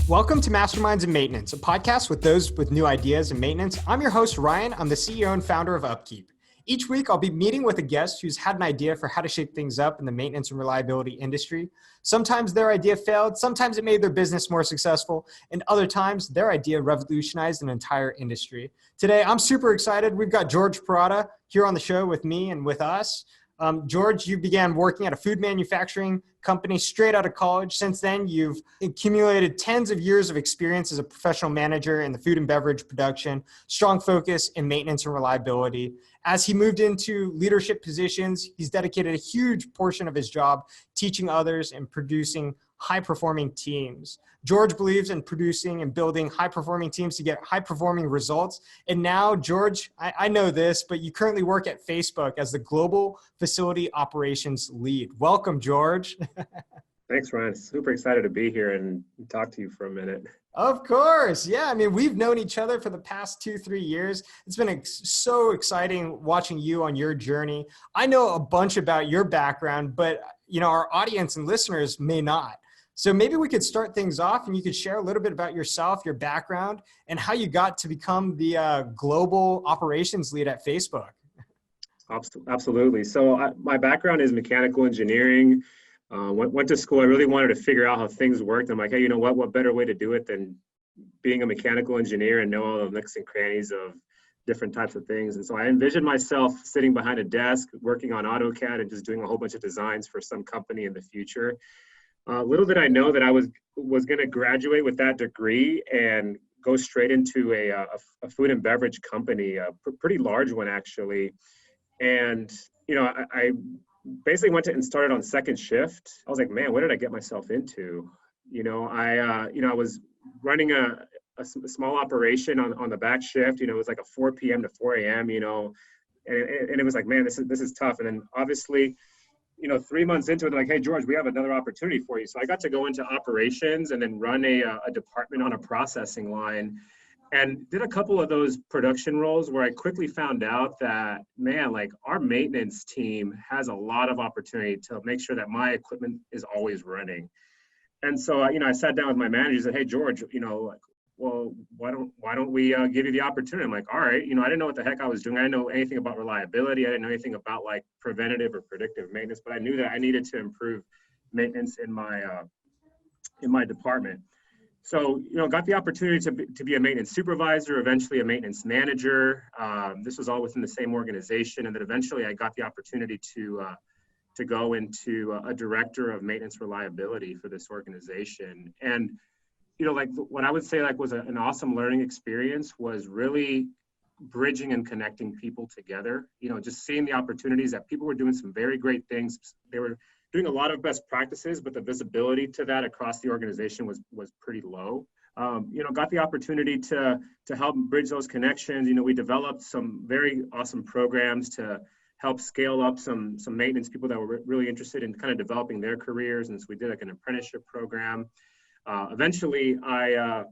Welcome to Masterminds and Maintenance, a podcast with those with new ideas in maintenance. I'm your host, Ryan. I'm the CEO and founder of Upkeep. Each week, I'll be meeting with a guest who's had an idea for how to shape things up in the maintenance and reliability industry. Sometimes their idea failed, sometimes it made their business more successful, and other times their idea revolutionized an entire industry. Today, I'm super excited. We've got George Parada here on the show with me and with us. George, you began working at a food manufacturing company straight out of college. Since then, you've accumulated tens of years of experience as a professional manager in the food and beverage production, strong focus in maintenance and reliability. As he moved into leadership positions, he's dedicated a huge portion of his job teaching others and producing high-performing teams. George believes in producing and building high-performing teams to get high-performing results. And now, George, I know this, but you currently work at Facebook as the Global Facility Operations Lead. Welcome, George. Thanks, Ryan. Super excited to be here and talk to you for a minute. Of course. Yeah. I mean, we've known each other for the past 2-3 years. It's been so exciting watching you on your journey. I know a bunch about your background, but our audience and listeners may not. So maybe we could start things off and you could share a little bit about yourself, your background, and how you got to become the global operations lead at Facebook. Absolutely. So my background is mechanical engineering. Went to school. I really wanted to figure out how things worked. I'm like, hey, you know what better way to do it than being a mechanical engineer and know all the nooks and crannies of different types of things. And so I envisioned myself sitting behind a desk, working on AutoCAD and just doing a whole bunch of designs for some company in the future. Little did I know that I was going to graduate with that degree and go straight into a food and beverage company, a pretty large one actually. And I basically went to and started on second shift. I was like, man, what did I get myself into? I was running a small operation on the back shift. It was like a 4 p.m. to 4 a.m. And it was like, man, this is tough. And then obviously, 3 months into it, they're like, hey, George, we have another opportunity for you. So I got to go into operations and then run a department on a processing line and did a couple of those production roles where I quickly found out that, man, like our maintenance team has a lot of opportunity to make sure that my equipment is always running. And so, I sat down with my manager and said, hey, George, well, why don't we give you the opportunity? I'm like, all right, I didn't know what the heck I was doing. I didn't know anything about reliability. I didn't know anything about like preventative or predictive maintenance, but I knew that I needed to improve maintenance in my department. So, got the opportunity to be a maintenance supervisor, eventually a maintenance manager. This was all within the same organization. And then eventually I got the opportunity to go into a director of maintenance reliability for this organization. And what I would say was an awesome learning experience was really bridging and connecting people together, just seeing the opportunities that people were doing some very great things. They were doing a lot of best practices, but the visibility to that across the organization was pretty low. Got the opportunity to help bridge those connections. We developed some very awesome programs to help scale up some maintenance people that were really interested in kind of developing their careers. And so we did like an apprenticeship program. Eventually, I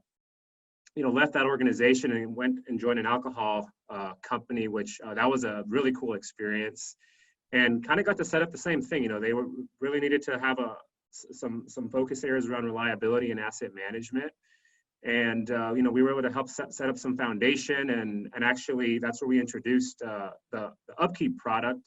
left that organization and went and joined an alcohol company, which that was a really cool experience, and kind of got to set up the same thing. They were really needed to have some focus areas around reliability and asset management, and we were able to help set up some foundation, and actually that's where we introduced the Upkeep product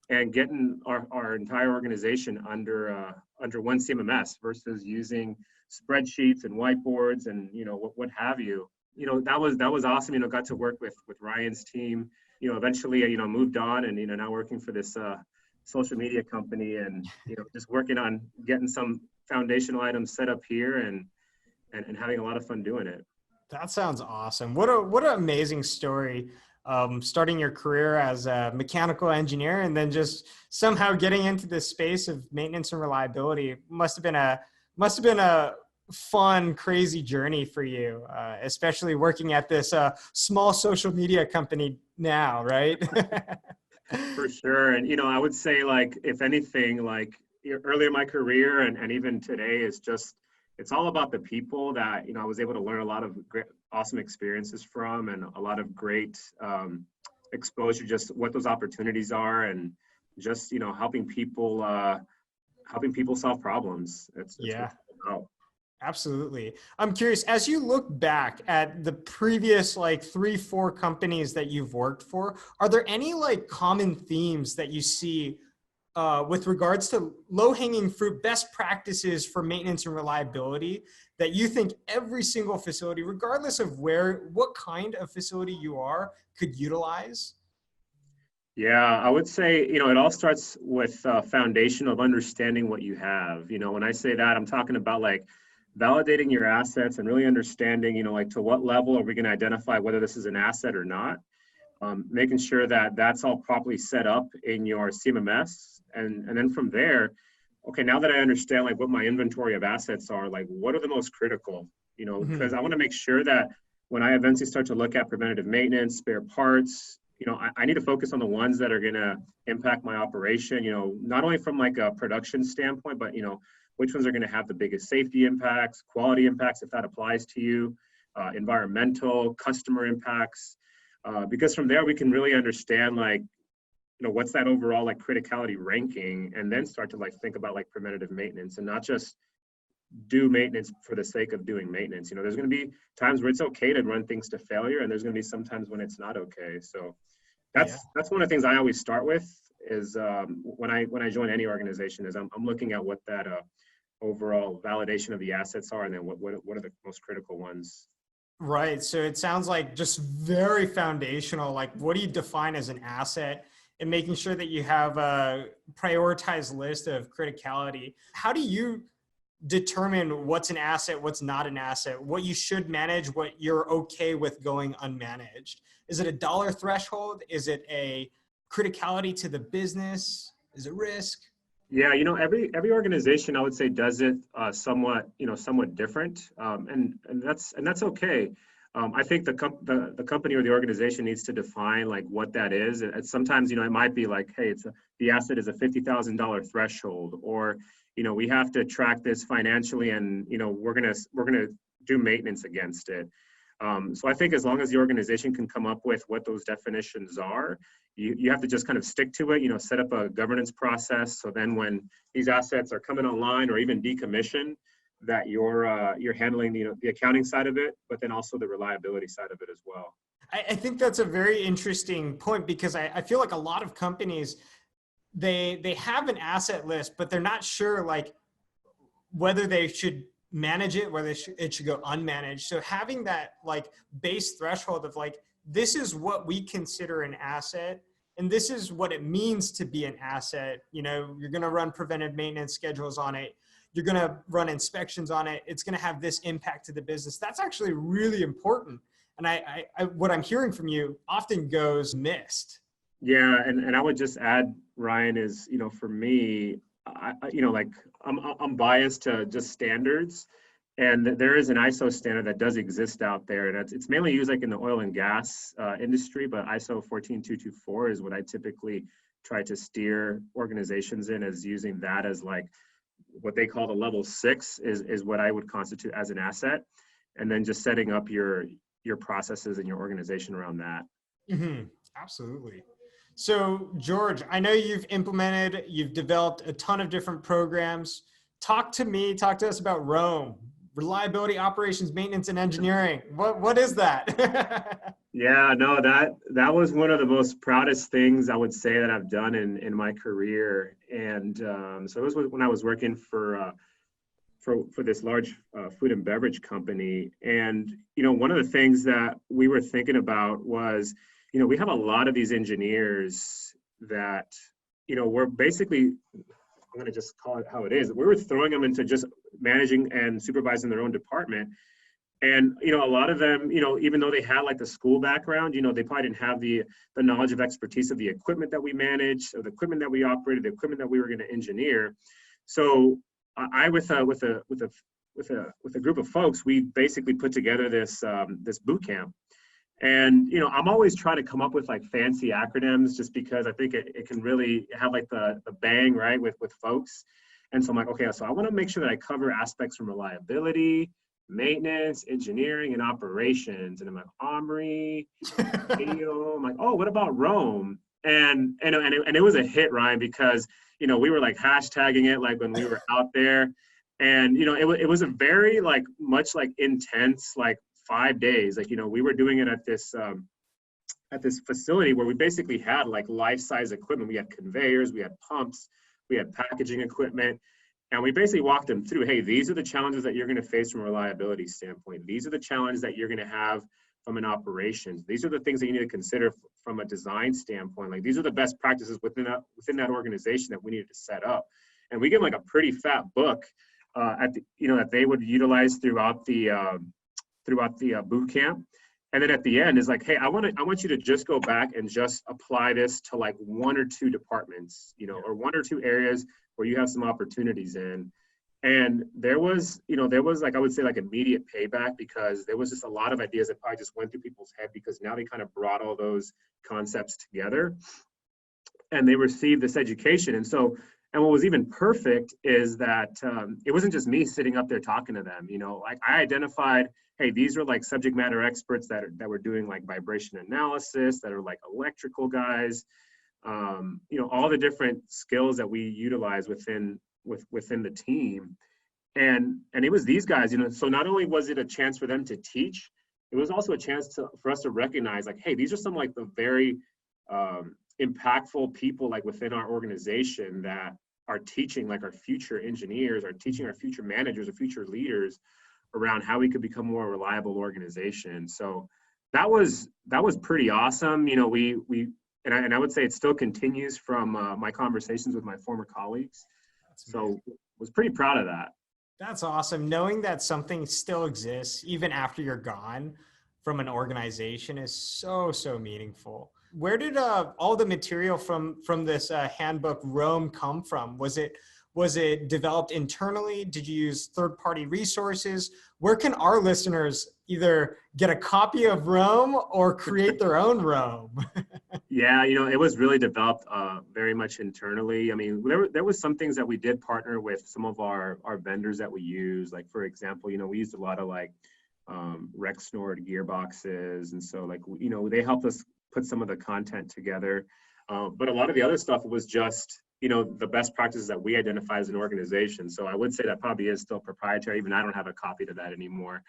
and getting our entire organization under one CMMS versus using spreadsheets and whiteboards and what have you. That was awesome. Got to work with Ryan's team. Eventually moved on and now working for this social media company and just working on getting some foundational items set up here and having a lot of fun doing it. That sounds awesome. What an amazing story. Starting your career as a mechanical engineer and then just somehow getting into this space of maintenance and reliability must have been a fun, crazy journey for you, especially working at this small social media company now, right? For sure. And, I would say if anything, early in my career and even today is just, it's all about the people that, I was able to learn a lot of great, awesome experiences from and a lot of great exposure, just what those opportunities are and just, helping people solve problems. That's yeah. what it's about. Absolutely. I'm curious, as you look back at the previous like 3, 4 companies that you've worked for, are there any like common themes that you see with regards to low-hanging fruit best practices for maintenance and reliability that you think every single facility, regardless of what kind of facility you are, could utilize? Yeah, I would say, it all starts with a foundation of understanding what you have. When I say that, I'm talking about like validating your assets and really understanding, like to what level are we going to identify whether this is an asset or not. Making sure that that's all properly set up in your CMMS. And then from there, okay, now that I understand like what my inventory of assets are, like what are the most critical, because Mhm. I want to make sure that when I eventually start to look at preventative maintenance, spare parts, I need to focus on the ones that are going to impact my operation, not only from like a production standpoint, but, which ones are going to have the biggest safety impacts, quality impacts, if that applies to you, environmental, customer impacts. Because from there, we can really understand like, what's that overall like criticality ranking, and then start to like think about like preventative maintenance and not just do maintenance for the sake of doing maintenance. There's going to be times where it's okay to run things to failure, and there's going to be some times when it's not okay. So Yeah. that's one of the things I always start with is when I join any organization is I'm looking at what that overall validation of the assets are, and then what are the most critical ones. Right. So it sounds like just very foundational. Like, what do you define as an asset, and making sure that you have a prioritized list of criticality? How do you determine what's an asset, what's not an asset, what you should manage, what you're okay with going unmanaged? Is it a dollar threshold? Is it a criticality to the business? Is it risk? Yeah, every organization I would say does it somewhat different, and that's okay. I think the company or the organization needs to define like what that is. And sometimes it might be like, hey, the asset is a $50,000 threshold, or we have to track this financially, and we're gonna do maintenance against it. So I think as long as the organization can come up with what those definitions are, you have to just kind of stick to it, set up a governance process. So then when these assets are coming online or even decommissioned, that you're handling, the accounting side of it, but then also the reliability side of it as well. I think that's a very interesting point, because I feel like a lot of companies, they have an asset list, but they're not sure like whether they should manage it, whether it should go unmanaged. So having that like base threshold of like, this is what we consider an asset, and this is what it means to be an asset. You're going to run preventive maintenance schedules on it. You're going to run inspections on it. It's going to have this impact to the business. That's actually really important. And what I'm hearing from you often goes missed. Yeah, and I would just add, Ryan, is for me, like I'm biased to just standards, and there is an ISO standard that does exist out there, and it's mainly used like in the oil and gas industry. But ISO 14224 is what I typically try to steer organizations in, as using that as like what they call the level 6 is what I would constitute as an asset, and then just setting up your processes and your organization around that. Mm-hmm. Absolutely. So, George, I know you've developed a ton of different programs. Talk to us about Rome, reliability, operations, maintenance, and engineering. What is that? Yeah, no, that was one of the most proudest things I would say that I've done in my career. And so it was when I was working for this large food and beverage company. And one of the things that we were thinking about was, we have a lot of these engineers that we're basically, I'm going to just call it how it is. We were throwing them into just managing and supervising their own department. And a lot of them, even though they had like the school background, they probably didn't have the knowledge of expertise of the equipment that we managed, or the equipment that we operated, the equipment that we were going to engineer. So I with a group of folks, we basically put together this boot camp. And I'm always trying to come up with like fancy acronyms, just because I think it can really have like the bang right with folks. And so I'm like, okay, so I want to make sure that I cover aspects from reliability, maintenance, engineering, and operations. And I'm like, Omri, radio. I'm like, oh, what about Rome? And it was a hit, Ryan, because we were like hashtagging it like when we were out there. And, it was a very like much like intense, like 5 days. Like, we were doing it at this facility where we basically had like life-size equipment. We had conveyors, we had pumps, we had packaging equipment. And we basically walked them through, hey, these are the challenges that you're going to face from a reliability standpoint. These are the challenges that you're going to have from an operations. These are the things that you need to consider from a design standpoint. Like, these are the best practices within that organization that we needed to set up. And we give like a pretty fat book that they would utilize throughout the boot camp. And then at the end is like, hey, I want you to just go back and just apply this to like one or two departments, or one or two areas where you have some opportunities in. And there was like, I would say like immediate payback, because there was just a lot of ideas that probably just went through people's head, because now they kind of brought all those concepts together and they received this education. And what was even perfect is that it wasn't just me sitting up there talking to them. Like, I identified, hey, these are like subject matter experts that were doing like vibration analysis, that are like electrical guys, all the different skills that we utilize within the team. And it was these guys, so not only was it a chance for them to teach, it was also a chance for us to recognize like, hey, these are some like the very impactful people like within our organization that are teaching like our future engineers, are teaching our future managers, or future leaders around how we could become a more reliable organization. So that was pretty awesome. And I would say it still continues from my conversations with my former colleagues. So was pretty proud of that. That's awesome. Knowing that something still exists even after you're gone from an organization is so, so meaningful. Where did all the material from this handbook Rome come from? Was it developed internally? Did you use third-party resources? Where can our listeners either get a copy of Rome or create their own Rome? Yeah, it was really developed very much internally. I mean, there was some things that we did partner with some of our vendors that we use. Like, for example, we used a lot of like Rexnord gearboxes. And so like, they helped us put some of the content together. But a lot of the other stuff was just, the best practices that we identify as an organization. So I would say that probably is still proprietary. Even I don't have a copy to that anymore.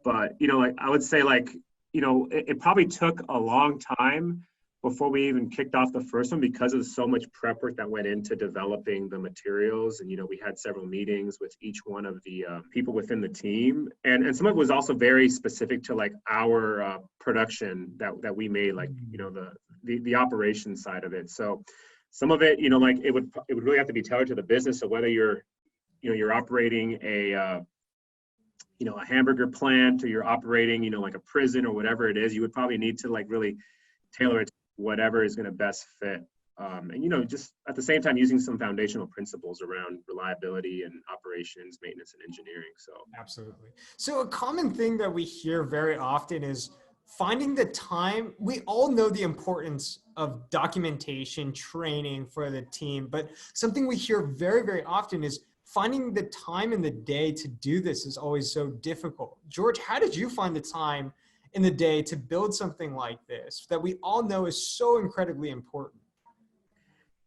But, like, I would say like, it probably took a long time before we even kicked off the first one, because of so much prep work that went into developing the materials. And, we had several meetings with each one of the people within the team. And some of it was also very specific to like our production that we made, like, the operations side of it. So some of it, like it would really have to be tailored to the business. So whether you're operating a hamburger plant, or you're operating, like a prison or whatever it is, you would probably need to like really tailor it to whatever is going to best fit. And, just at the same time, using some foundational principles around reliability and operations, maintenance, and engineering. So absolutely. So a common thing that we hear very often is finding the time. We all know the importance of documentation, training for the team, but something we hear very, very often is finding the time in the day to do this is always so difficult. George, how did you find the time in the day to build something like this that we all know is so incredibly important?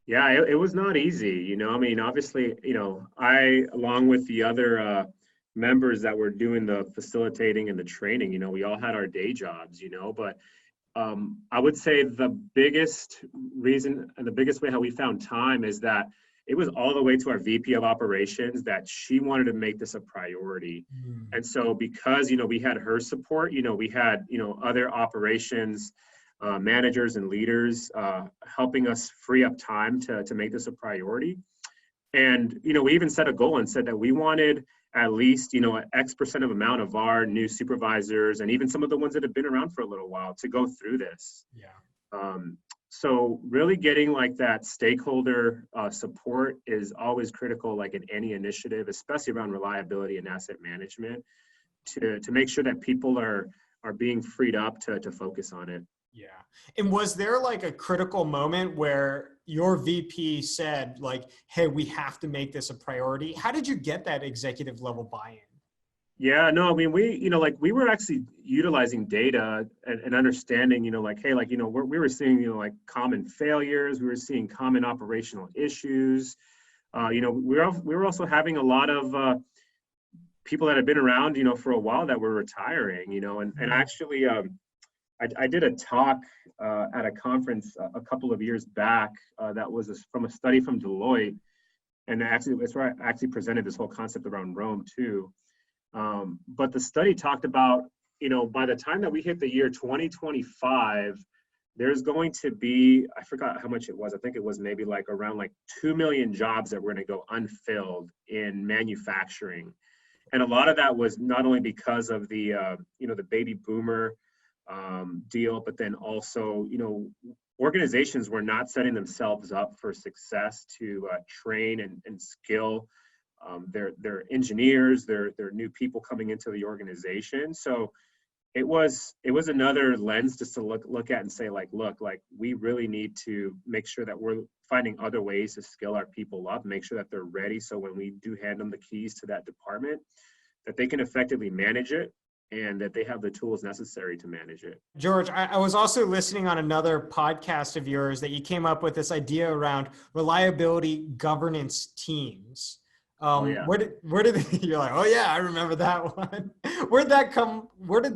Yeah, it was not easy. I mean, obviously, I, along with the other members that were doing the facilitating and the training, we all had our day jobs, but I would say the biggest reason and the biggest way how we found time is that it was all the way to our VP of operations that she wanted to make this a priority. And so because, we had her support, we had, other operations managers and leaders helping us free up time to make this a priority. And, we even set a goal and said that we wanted at least, an X% of amount of our new supervisors, and even some of the ones that have been around for a little while, to go through this. Yeah. So really getting like that stakeholder support is always critical, like in any initiative, especially around reliability and asset management, to make sure that people are being freed up to focus on it. Yeah. And was there like a critical moment where your VP said like, hey, we have to make this a priority? How did you get that executive level buy-in? Yeah, no, I mean, we were actually utilizing data and understanding, like, hey, like, we were seeing, like common failures, we were seeing common operational issues. We were also having a lot of people that had been around, for a while that were retiring, and actually, I did a talk at a conference a couple of years back that was from a study from Deloitte, and actually that's where I actually presented this whole concept around Rome too. But the study talked about, by the time that we hit the year 2025, there's going to be, I forgot how much it was. I think it was maybe like around like 2 million jobs that were going to go unfilled in manufacturing. And a lot of that was not only because of the baby boomer deal, but then also, organizations were not setting themselves up for success to train and skill their engineers, their new people coming into the organization. So it was another lens just to look at and say, look, we really need to make sure that we're finding other ways to skill our people up, make sure that they're ready. So when we do hand them the keys to that department, that they can effectively manage it and that they have the tools necessary to manage it. George, I was also listening on another podcast of yours that you came up with this idea around reliability governance teams. Oh, yeah. Where did you're like, oh yeah, I remember that one. Where did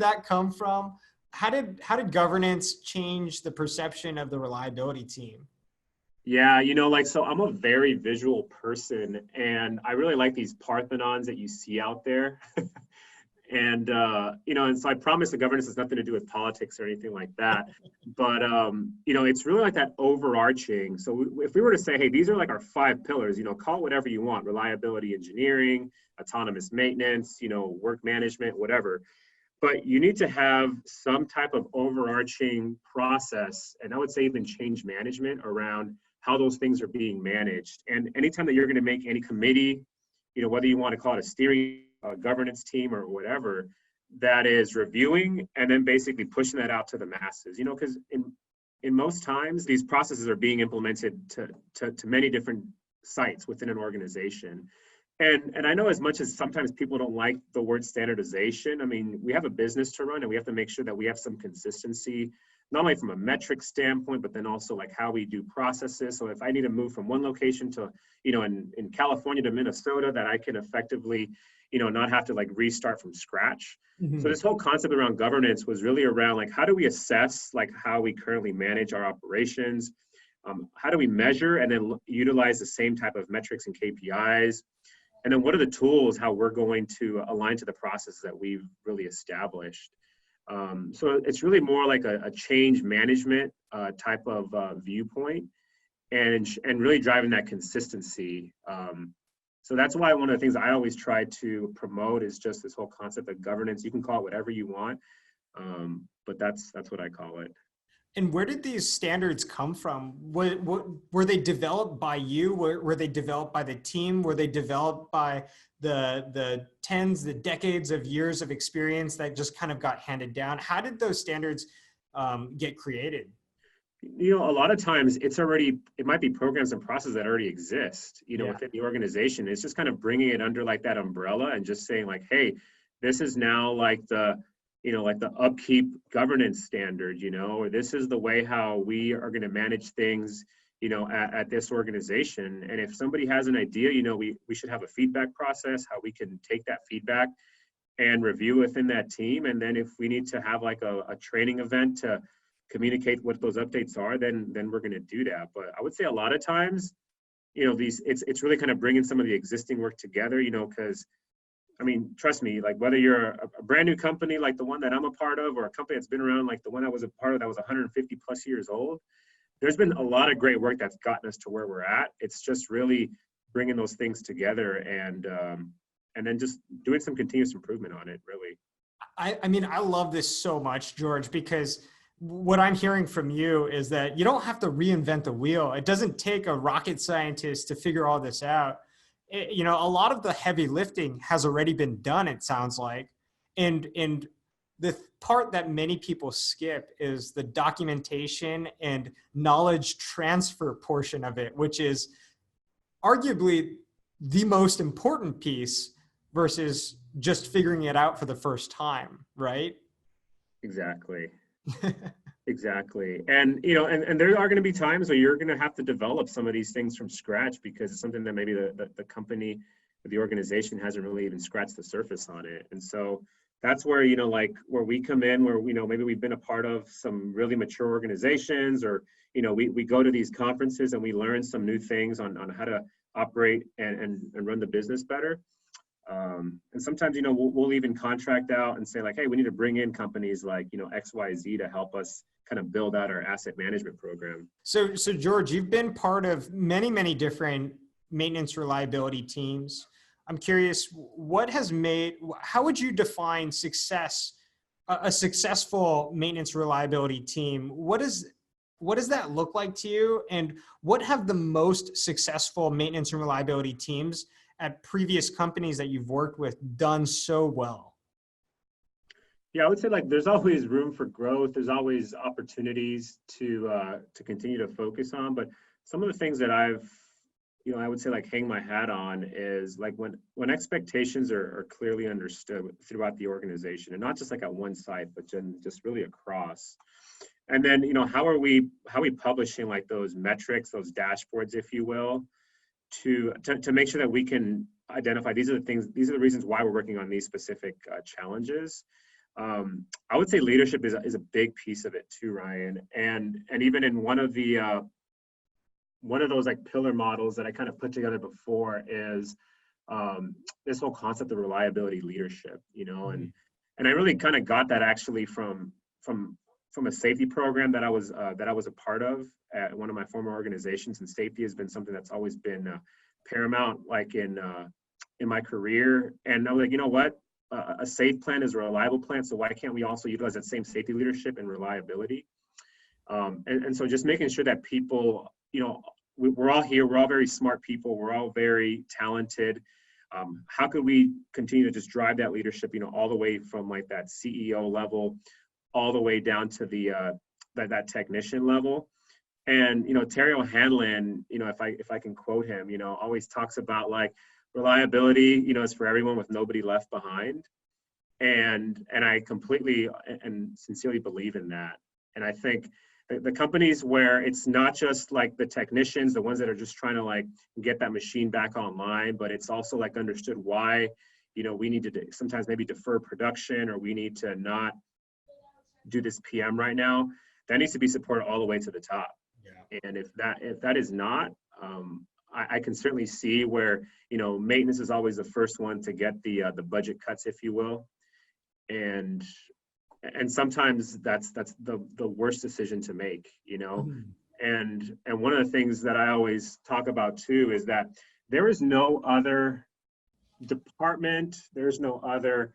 that come from? How did governance change the perception of the reliability team? Yeah, so I'm a very visual person, and I really like these Parthenons that you see out there. And so I promise the governance has nothing to do with politics or anything like that. But it's really like that overarching. So if we were to say, hey, these are like our 5 pillars, call it whatever you want: reliability engineering, autonomous maintenance, work management, whatever. But you need to have some type of overarching process, and I would say even change management around how those things are being managed. And anytime that you're going to make any committee, whether you want to call it a steering governance team or whatever, that is reviewing and then basically pushing that out to the masses, because in most times these processes are being implemented to many different sites within an organization. And I know, as much as sometimes people don't like the word standardization, I mean, we have a business to run and we have to make sure that we have some consistency, not only from a metric standpoint, but then also like how we do processes. So if I need to move from one location to, in California to Minnesota, that I can effectively, not have to like restart from scratch. Mm-hmm. So this whole concept around governance was really around like, how do we assess like how we currently manage our operations? How do we measure and then utilize the same type of metrics and KPIs? And then what are the tools, how we're going to align to the processes that we've really established? So it's really more like a change management type of viewpoint and really driving that consistency. So that's why one of the things I always try to promote is just this whole concept of governance. You can call it whatever you want, but that's what I call it. And where did these standards come from? Were they developed by you? Were they developed by the team? Were they developed by the decades of years of experience that just kind of got handed down? How did those standards get created? A lot of times it might be programs and processes that already exist, within the organization. It's just kind of bringing it under like that umbrella and just saying like, hey, this is now like the upkeep governance standard, or this is the way how we are going to manage things, at this organization. And if somebody has an idea, we should have a feedback process, how we can take that feedback and review within that team. And then if we need to have like a training event to communicate what those updates are, then we're going to do that. But I would say a lot of times, it's really kind of bringing some of the existing work together, because I mean, trust me, like whether you're a brand new company like the one that I'm a part of, or a company that's been around like the one I was a part of that was 150 plus years old, there's been a lot of great work that's gotten us to where we're at. It's just really bringing those things together and then just doing some continuous improvement on it, really. I mean, I love this so much, George, because what I'm hearing from you is that you don't have to reinvent the wheel. It doesn't take a rocket scientist to figure all this out. A lot of the heavy lifting has already been done, it sounds like. And the part that many people skip is the documentation and knowledge transfer portion of it, which is arguably the most important piece versus just figuring it out for the first time, right? Exactly. Exactly. And, and there are going to be times where you're going to have to develop some of these things from scratch because it's something that maybe the company or the organization hasn't really even scratched the surface on it. And so that's where, like where we come in, where, maybe we've been a part of some really mature organizations, or, we go to these conferences and we learn some new things on how to operate and run the business better. And sometimes, we'll even contract out and say like, hey, we need to bring in companies like, XYZ to help us kind of build out our asset management program. So George, you've been part of many, many different maintenance reliability teams. I'm curious, how would you define success, a successful maintenance reliability team? What does that look like to you? And what have the most successful maintenance and reliability teams at previous companies that you've worked with done so well? Yeah, I would say like there's always room for growth. There's always opportunities to continue to focus on. But some of the things that I would say like hang my hat on is like when expectations are clearly understood throughout the organization, and not just like at one site, but just really across. And then, how are we publishing like those metrics, those dashboards, if you will, to make sure that we can identify these are the reasons why we're working on these specific challenges. I would say leadership is a big piece of it too, Ryan. And even in one of those like pillar models that I kind of put together before is this whole concept of reliability leadership, and I really kind of got that actually from a safety program that I was a part of at one of my former organizations. And safety has been something that's always been paramount, like in my career. And I was like, you know what? A safe plan is a reliable plan. So why can't we also utilize that same safety leadership and reliability? And so just making sure that people, we're all here. We're all very smart people. We're all very talented. How could we continue to just drive that leadership, all the way from like that CEO level, all the way down to the that technician level? And Terry O'Hanlon, if I can quote him, always talks about like reliability, is for everyone with nobody left behind. And I completely and sincerely believe in that. And I think the companies where it's not just like the technicians, the ones that are just trying to like get that machine back online, but it's also like understood why, we need to sometimes maybe defer production, or we need to not do this PM right now, that needs to be supported all the way to the top. Yeah. And if that is not, I can certainly see where, maintenance is always the first one to get the budget cuts, if you will. And sometimes that's the worst decision to make, Mm-hmm. And one of the things that I always talk about too is that there is no other department, there's no other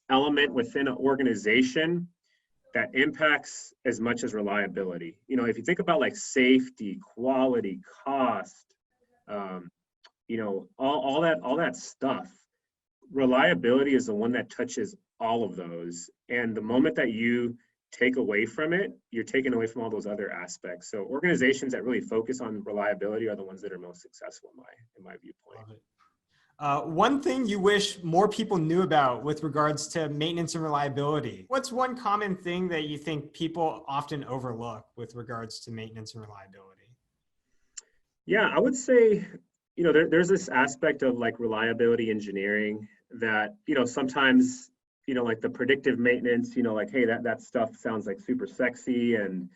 element within an organization that impacts as much as reliability. If you think about like safety, quality, cost, all that stuff, reliability is the one that touches all of those. And the moment that you take away from it, you're taking away from all those other aspects. So organizations that really focus on reliability are the ones that are most successful in my viewpoint. One thing you wish more people knew about with regards to maintenance and reliability. What's one common thing that you think people often overlook with regards to maintenance and reliability? Yeah, I would say, there's this aspect of like reliability engineering that, sometimes, like the predictive maintenance, like, hey, that stuff sounds like super sexy. And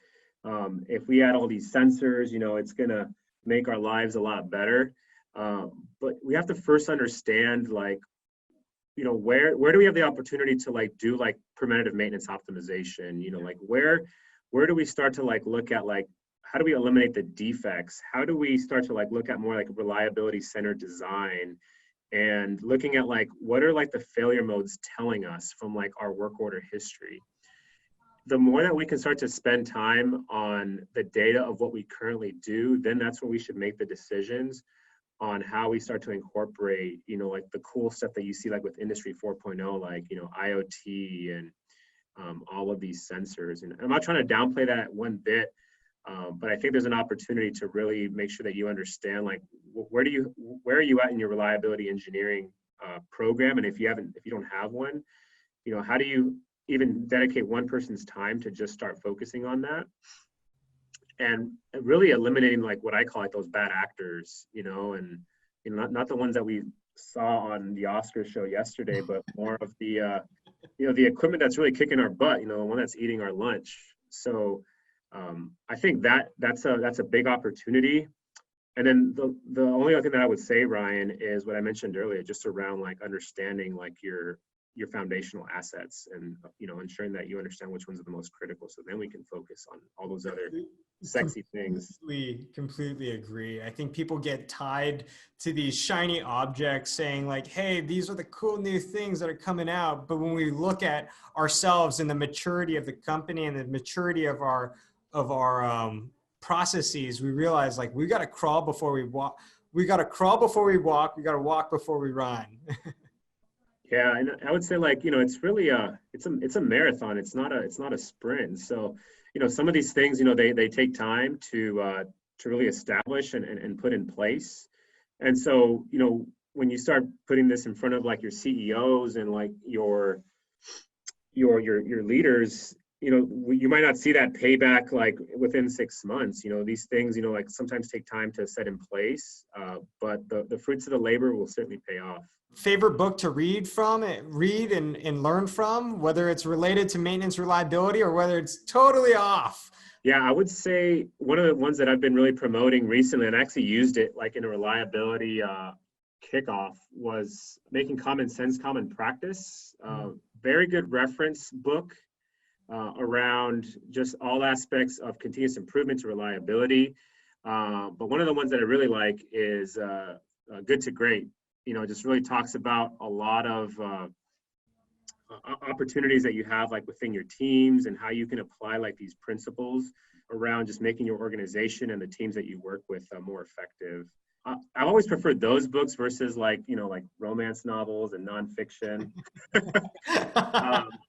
if we add all these sensors, it's going to make our lives a lot better. But we have to first understand, like, where do we have the opportunity to like do like preventative maintenance optimization? Like where do we start to like look at like, how do we eliminate the defects? How do we start to like look at more like reliability centered design, and looking at like, what are like the failure modes telling us from like our work order history? The more that we can start to spend time on the data of what we currently do, then that's when we should make the decisions on how we start to incorporate, like the cool stuff that you see like with Industry 4.0, like, IoT and all of these sensors. And I'm not trying to downplay that one bit, but I think there's an opportunity to really make sure that you understand, like, where are you at in your reliability engineering program? And if you don't have one, how do you even dedicate one person's time to just start focusing on that, and really eliminating like what I call like those bad actors, and not the ones that we saw on the Oscar show yesterday, but more of the the equipment that's really kicking our butt, the one that's eating our lunch. So I think that's a big opportunity. And then the only other thing that I would say, Ryan, is what I mentioned earlier, just around like understanding like your foundational assets, and ensuring that you understand which ones are the most critical, so then we can focus on all those other sexy things. Completely agree. I think people get tied to these shiny objects saying like, hey, these are the cool new things that are coming out. But when we look at ourselves and the maturity of the company and the maturity of our processes, we realize like we got to crawl before we walk. We got to crawl before we walk. We got to walk before we run. Yeah, and I would say like, it's really it's a marathon. It's not a sprint. So, some of these things, they take time to really establish and put in place. And so, when you start putting this in front of like your CEOs and like your leaders, you might not see that payback like within 6 months. These things, like sometimes take time to set in place, but the fruits of the labor will certainly pay off. Favorite book to read and learn from, whether it's related to maintenance reliability or whether it's totally off? Yeah, I would say one of the ones that I've been really promoting recently, and I actually used it like in a reliability kickoff, was Making Common Sense Common Practice. Very good reference book around just all aspects of continuous improvement to reliability. But one of the ones that I really like is Good to Great. Just really talks about a lot of opportunities that you have like within your teams, and how you can apply like these principles around just making your organization and the teams that you work with more effective. I always preferred those books versus like romance novels and nonfiction,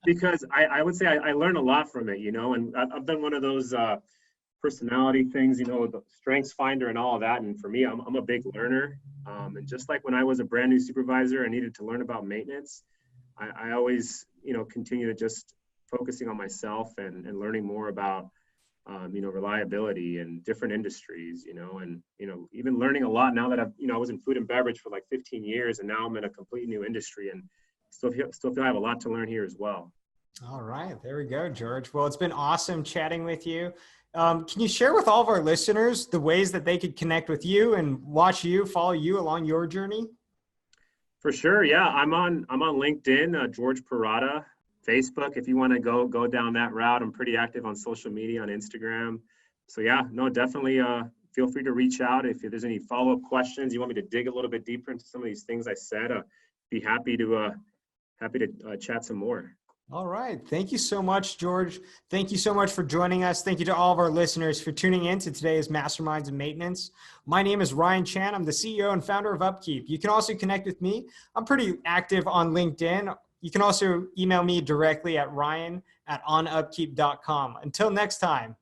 because I would say I learned a lot from it, and I've done one of those personality things, the strengths finder and all of that. And for me, I'm a big learner. And just like when I was a brand new supervisor and needed to learn about maintenance, I always, continue to just focusing on myself and learning more about, reliability in different industries, and, even learning a lot now that I was in food and beverage for like 15 years, and now I'm in a completely new industry, and still feel I have a lot to learn here as well. All right, there we go, George. Well, it's been awesome chatting with you. Can you share with all of our listeners the ways that they could connect with you and follow you along your journey? For sure. Yeah. I'm on LinkedIn, George Parada. Facebook, if you want to go down that route. I'm pretty active on social media, on Instagram. So yeah, no, definitely feel free to reach out if there's any follow-up questions. You want me to dig a little bit deeper into some of these things I said, be happy to chat some more. All right. Thank you so much, George. Thank you so much for joining us. Thank you to all of our listeners for tuning in to today's Masterminds in Maintenance. My name is Ryan Chan. I'm the CEO and founder of Upkeep. You can also connect with me. I'm pretty active on LinkedIn. You can also email me directly at ryan@onupkeep.com. Until next time,